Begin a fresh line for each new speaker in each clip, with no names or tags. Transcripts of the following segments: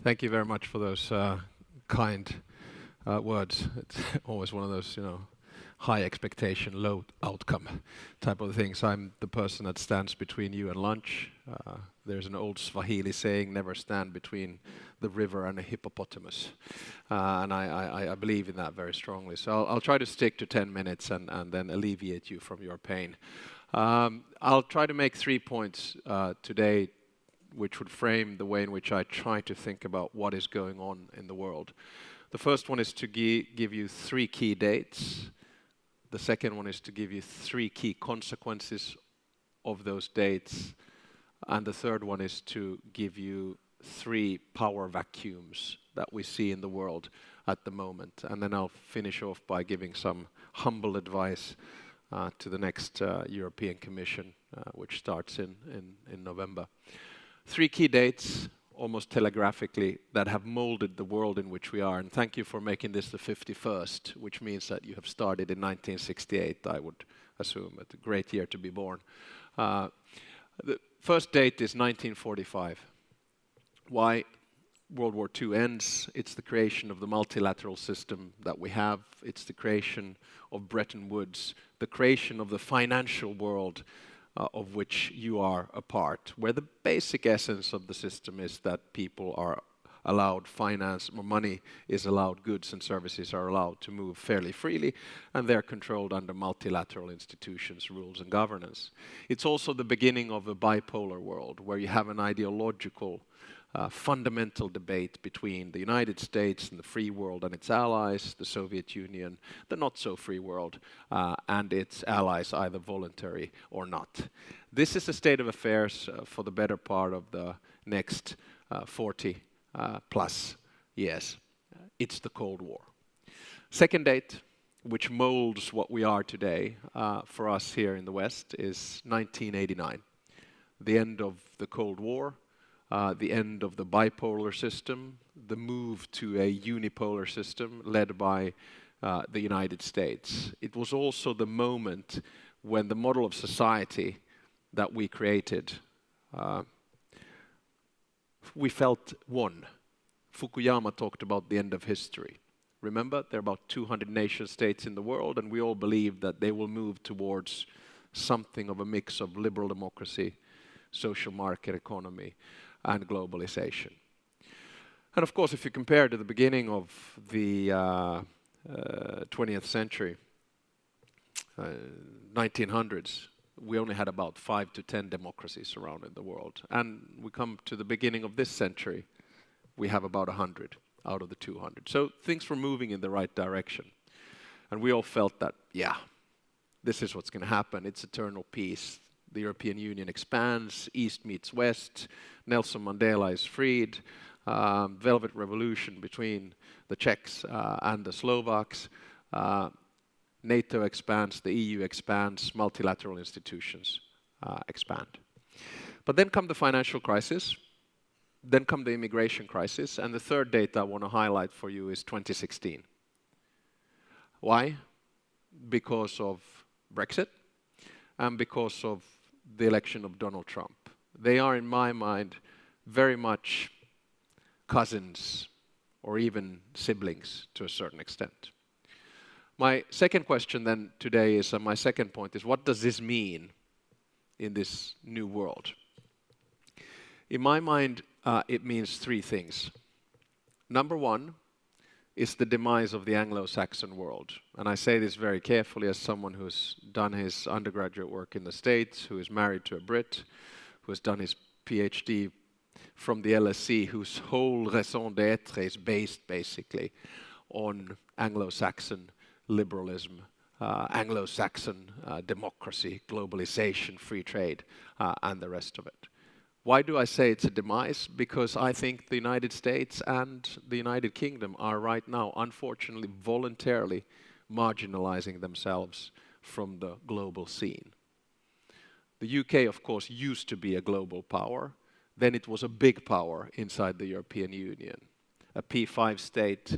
Thank you very much for those kind words. It's always one of those, high expectation, low outcome type of things. I'm the person that stands between you and lunch. There's an old Swahili saying, never stand between the river and a hippopotamus. And I believe in that very strongly. So I'll try to stick to 10 minutes and then alleviate you from your pain. I'll try to make 3 points today which would frame the way in which I try to think about what is going on in the world. The first one is to give you 3 key dates. The second one is to give you 3 key consequences of those dates. And the third one is to give you 3 power vacuums that we see in the world at the moment. And then I'll finish off by giving some humble advice to the next European Commission, which starts in November. 3 key dates, almost telegraphically, that have molded the world in which we are. And thank you for making this the 51st, which means that you have started in 1968, I would assume. It's a great year to be born. The first date is 1945. Why World War II ends? It's the creation of the multilateral system that we have. It's the creation of Bretton Woods, the creation of the financial world of which you are a part, where the basic essence of the system is that people are allowed finance, or money is allowed, goods and services are allowed to move fairly freely, and they're controlled under multilateral institutions, rules and governance. It's also the beginning of a bipolar world, where you have an ideological fundamental debate between the United States and the free world and its allies, the Soviet Union, the not-so-free world, and its allies, either voluntary or not. This is the state of affairs for the better part of the next 40 plus years. It's the Cold War. Second date, which molds what we are today for us here in the West, is 1989. The end of the Cold War, the end of the bipolar system, the move to a unipolar system led by the United States. It was also the moment when the model of society that we created, we felt won. Fukuyama talked about the end of history. Remember, there are about 200 nation states in the world, and we all believe that they will move towards something of a mix of liberal democracy, social market economy, and globalization. And of course, if you compare to the beginning of the 20th century, 1900s, we only had about 5 to 10 democracies around in the world. And we come to the beginning of this century, we have about 100 out of the 200. So things were moving in the right direction. And we all felt that, yeah, this is what's going to happen. It's eternal peace. The European Union expands, East meets West, Nelson Mandela is freed, Velvet Revolution between the Czechs and the Slovaks, NATO expands, the EU expands, multilateral institutions expand. But then come the financial crisis, then come the immigration crisis, and the third date I want to highlight for you is 2016. Why? Because of Brexit and because of the election of Donald Trump. They are, in my mind, very much cousins or even siblings to a certain extent. My second question then today is, my second point is, what does this mean in this new world? In my mind, it means 3 things. Number 1 is the demise of the Anglo-Saxon world. And I say this very carefully as someone who's done his undergraduate work in the States, who is married to a Brit, who has done his PhD from the LSE, whose whole raison d'etre is based basically on Anglo-Saxon liberalism, Anglo-Saxon democracy, globalization, free trade, and the rest of it. Why do I say it's a demise? Because I think the United States and the United Kingdom are right now, unfortunately, voluntarily marginalizing themselves from the global scene. The UK, of course, used to be a global power. Then it was a big power inside the European Union, a P5 state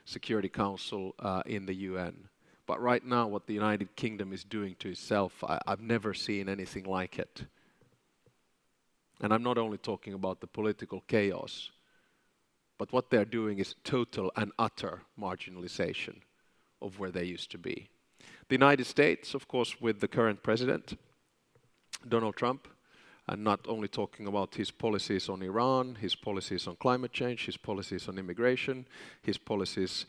Security Council in the UN. But right now, what the United Kingdom is doing to itself, I've never seen anything like it. And I'm not only talking about the political chaos, But what they're doing is total and utter marginalization of where they used to be. The United States, of course, with the current president, Donald Trump, and not only talking about his policies on Iran, his policies on climate change, his policies on immigration, his policies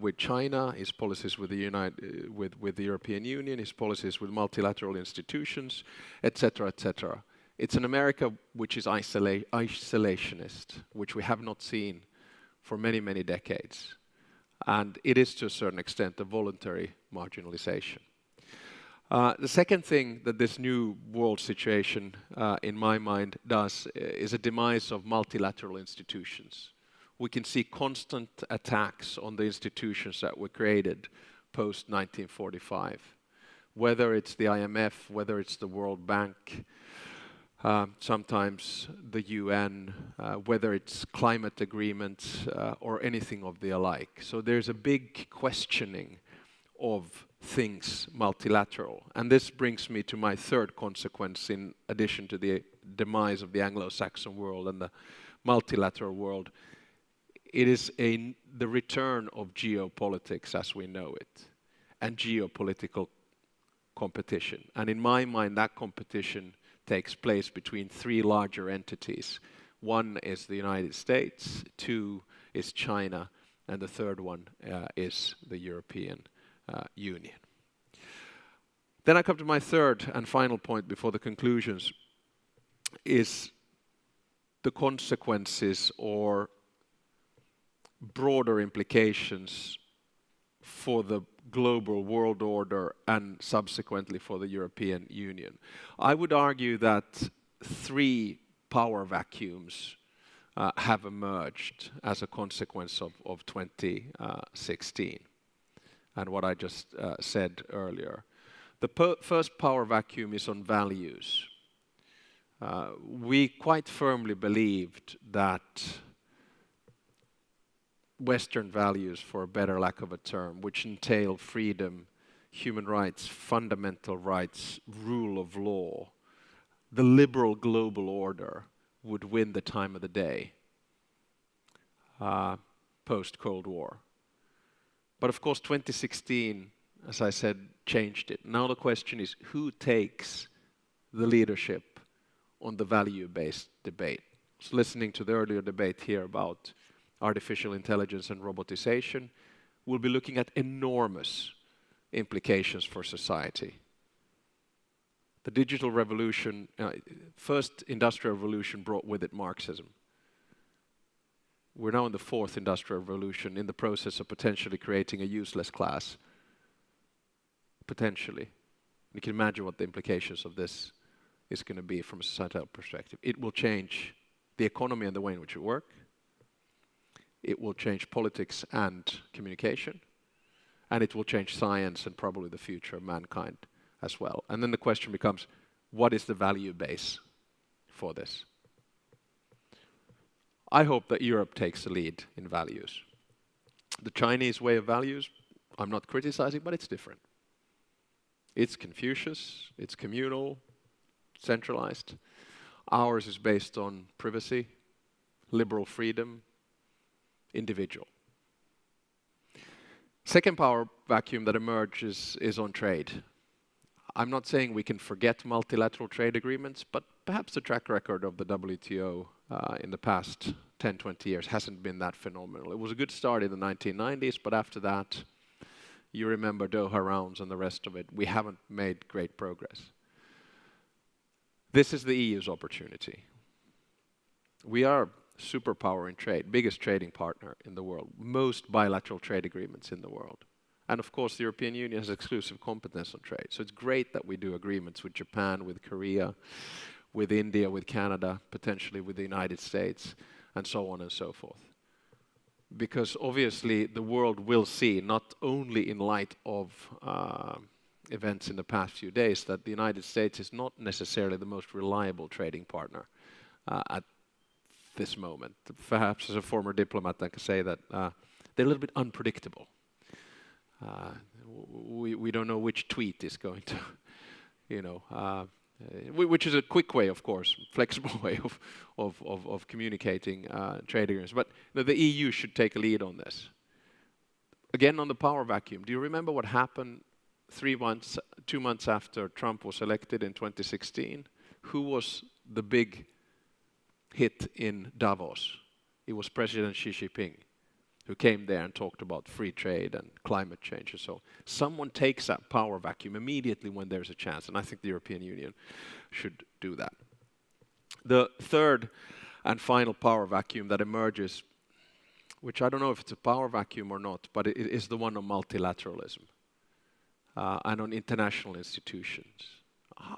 with China, his policies with the European Union, his policies with multilateral institutions, etc., etc. It's an America which is isolationist, which we have not seen for many, many decades. And it is to a certain extent a voluntary marginalization. The second thing that this new world situation, in my mind, does is a demise of multilateral institutions. We can see constant attacks on the institutions that were created post-1945, whether it's the IMF, whether it's the World Bank, sometimes the UN, whether it's climate agreements or anything of the alike. So there's a big questioning of things multilateral. And this brings me to my third consequence in addition to the demise of the Anglo-Saxon world and the multilateral world. It is the return of geopolitics as we know it and geopolitical competition. And in my mind, that competition takes place between three larger entities. One is the United States, two is China, and the third one is the European Union. Then I come to my third and final point before the conclusions, is the consequences or broader implications for the global world order and subsequently for the European Union. I would argue that three power vacuums have emerged as a consequence of 2016 and what I just said earlier. The first power vacuum is on values. We quite firmly believed that Western values, for a better lack of a term, which entail freedom, human rights, fundamental rights, rule of law, the liberal global order would win the time of the day post-Cold War. But of course 2016, as I said, changed it. Now the question is, who takes the leadership on the value-based debate? So listening to the earlier debate here about artificial intelligence and robotization, we'll be looking at enormous implications for society. The digital revolution, first industrial revolution brought with it Marxism. We're now in the fourth industrial revolution, in the process of potentially creating a useless class. Potentially. You can imagine what the implications of this is going to be from a societal perspective. It will change the economy and the way in which we work. It will change politics and communication. And it will change science and probably the future of mankind as well. And then the question becomes, what is the value base for this? I hope that Europe takes the lead in values. The Chinese way of values, I'm not criticizing, but it's different. It's Confucius, it's communal, centralized. Ours is based on privacy, liberal freedom, individual. Second power vacuum that emerges is on trade. I'm not saying we can forget multilateral trade agreements, but perhaps the track record of the WTO in the past 10, 20 years hasn't been that phenomenal. It was a good start in the 1990s, but after that, you remember Doha rounds and the rest of it, we haven't made great progress. This is the EU's opportunity. We are superpower in trade, biggest trading partner in the world, most bilateral trade agreements in the world. And of course, the European Union has exclusive competence on trade. So it's great that we do agreements with Japan, with Korea, with India, with Canada, potentially with the United States, and so on and so forth. Because obviously the world will see, not only in light of events in the past few days, that the United States is not necessarily the most reliable trading partner at this moment. Perhaps as a former diplomat, I can say that they're a little bit unpredictable. We don't know which tweet is going to, which is a quick way, of course, flexible way of communicating trade agreements. But the EU should take a lead on this. Again, on the power vacuum, do you remember what happened 2 months after Trump was elected in 2016? Who was the big hit in Davos? It was President Xi Jinping, who came there and talked about free trade and climate change and so. Someone takes that power vacuum immediately when there's a chance, and I think the European Union should do that. The third and final power vacuum that emerges, which I don't know if it's a power vacuum or not, but it is the one on multilateralism and on international institutions.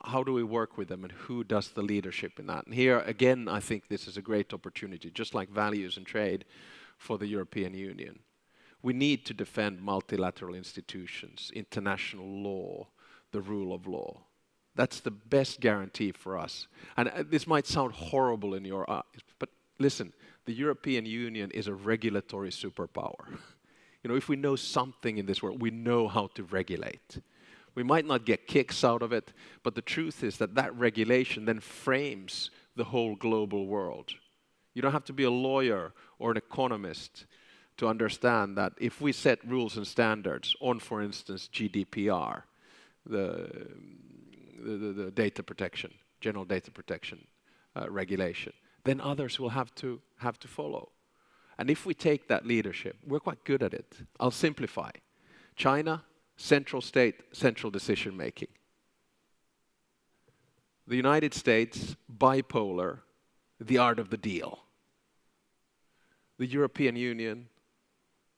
How do we work with them, and who does the leadership in that? And here, again, I think this is a great opportunity, just like values and trade, for the European Union. We need to defend multilateral institutions, international law, the rule of law. That's the best guarantee for us. And this might sound horrible in your eyes, but listen, the European Union is a regulatory superpower. If we know something in this world, we know how to regulate. We might not get kicks out of it, but the truth is that regulation then frames the whole global world. You don't have to be a lawyer or an economist to understand that if we set rules and standards on, for instance, GDPR, the data protection, general data protection regulation, then others will have to follow. And if we take that leadership, we're quite good at it. I'll simplify. China, central state, central decision making. The United States, bipolar, the art of the deal. The European Union,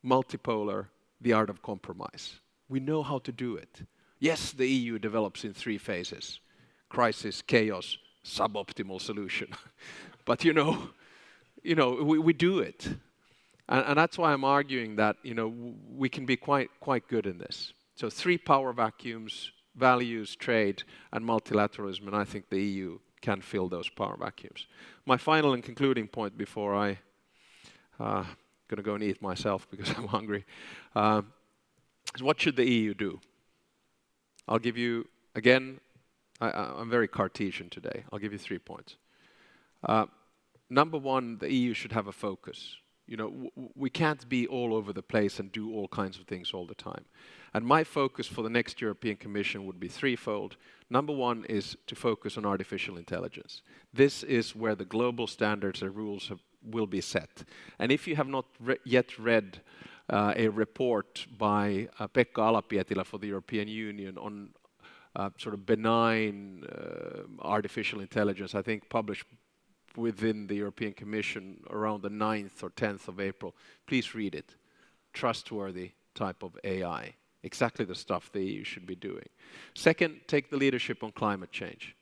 multipolar, the art of compromise. We know how to do it. Yes, the EU develops in 3 phases: crisis, chaos, suboptimal solution. But we do it. And that's why I'm arguing that we can be quite good in this. So 3 power vacuums: values, trade, and multilateralism, and I think the EU can fill those power vacuums. My final and concluding point before I'm going to go and eat myself because I'm hungry, is what should the EU do? I'll give you, again, I'm very Cartesian today. I'll give you 3 points. Number 1, the EU should have a focus. We can't be all over the place and do all kinds of things all the time. And my focus for the next European Commission would be threefold. Number 1 is to focus on artificial intelligence. This is where the global standards and rules will be set. And if you have not yet read a report by Pekka Ala-Pietilä for the European Union on sort of benign artificial intelligence, I think published within the European Commission around the 9th or 10th of April, please read it. Trustworthy type of AI. Exactly the stuff the EU should be doing. Second, take the leadership on climate change.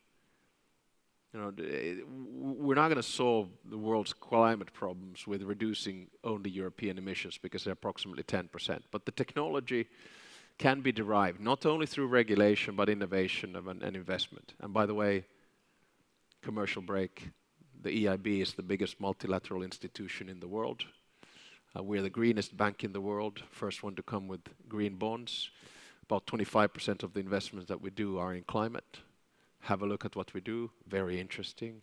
We're not going to solve the world's climate problems with reducing only European emissions because they're approximately 10%. But the technology can be derived not only through regulation but innovation and investment. And by the way, commercial break, the EIB is the biggest multilateral institution in the world. We're the greenest bank in the world, first one to come with green bonds. About 25% of the investments that we do are in climate. Have a look at what we do, very interesting.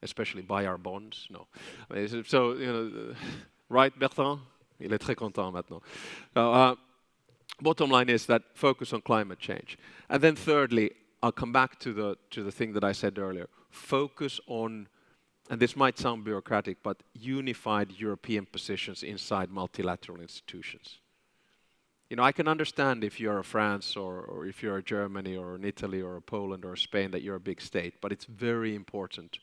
Especially buy our bonds, no. So, right, Bertrand? Il est très content maintenant. Bottom line is that focus on climate change. And then thirdly, I'll come back to the thing that I said earlier. Focus on, and this might sound bureaucratic, but unified European positions inside multilateral institutions. I can understand if you're a France or if you're a Germany or an Italy or a Poland or a Spain that you're a big state, but it's very important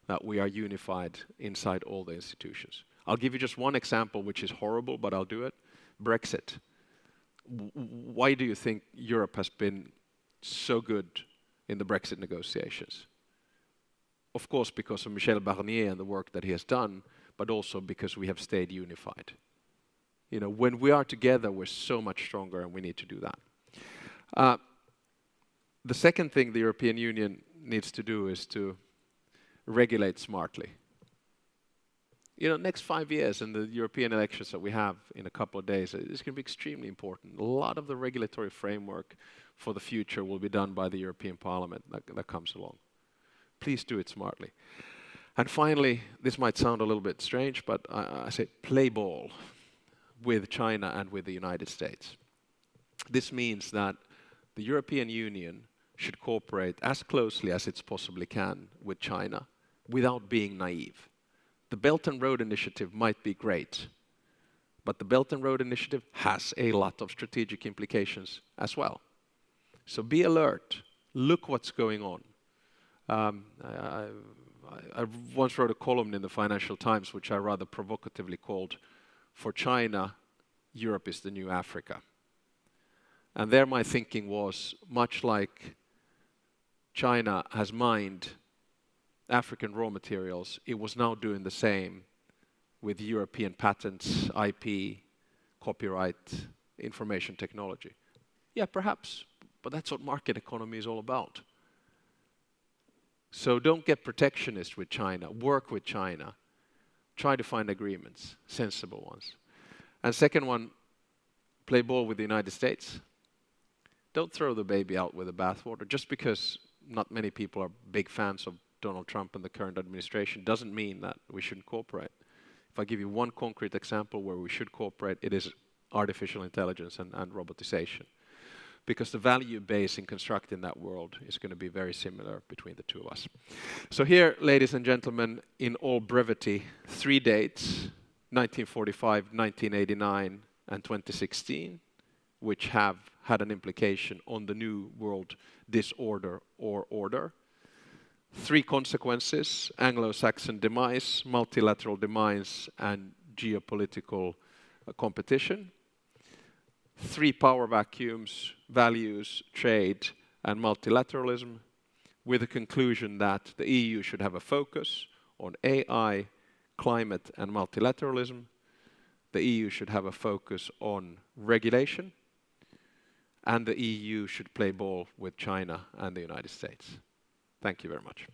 that we are unified inside all the institutions. I'll give you just one example, which is horrible, but I'll do it. Brexit. Why do you think Europe has been so good in the Brexit negotiations? Of course, because of Michel Barnier and the work that he has done, but also because we have stayed unified. When we are together, we're so much stronger, and we need to do that. The second thing the European Union needs to do is to regulate smartly. Next 5 years and the European elections that we have in a couple of days is going to be extremely important. A lot of the regulatory framework for the future will be done by the European Parliament that comes along. Please do it smartly. And finally, this might sound a little bit strange, but I say play ball with China and with the United States. This means that the European Union should cooperate as closely as it possibly can with China without being naive. The Belt and Road Initiative might be great, but the Belt and Road Initiative has a lot of strategic implications as well. So be alert, look what's going on. I once wrote a column in the Financial Times which I rather provocatively called, "For China, Europe is the new Africa." And there my thinking was, much like China has mined African raw materials, it was now doing the same with European patents, IP, copyright, information technology. Yeah, perhaps, but that's what market economy is all about. So don't get protectionist with China, work with China, try to find agreements, sensible ones. And second one, play ball with the United States. Don't throw the baby out with the bathwater. Just because not many people are big fans of Donald Trump and the current administration doesn't mean that we shouldn't cooperate. If I give you one concrete example where we should cooperate, it is artificial intelligence and robotization. Because the value base in constructing that world is going to be very similar between the two of us. So here, ladies and gentlemen, in all brevity, 3 dates, 1945, 1989, and 2016, which have had an implication on the new world disorder or order. 3 consequences: Anglo-Saxon demise, multilateral demise, and geopolitical competition. 3 power vacuums: values, trade, and multilateralism, with the conclusion that the EU should have a focus on AI, climate, and multilateralism. The EU should have a focus on regulation, and the EU should play ball with China and the United States. Thank you very much.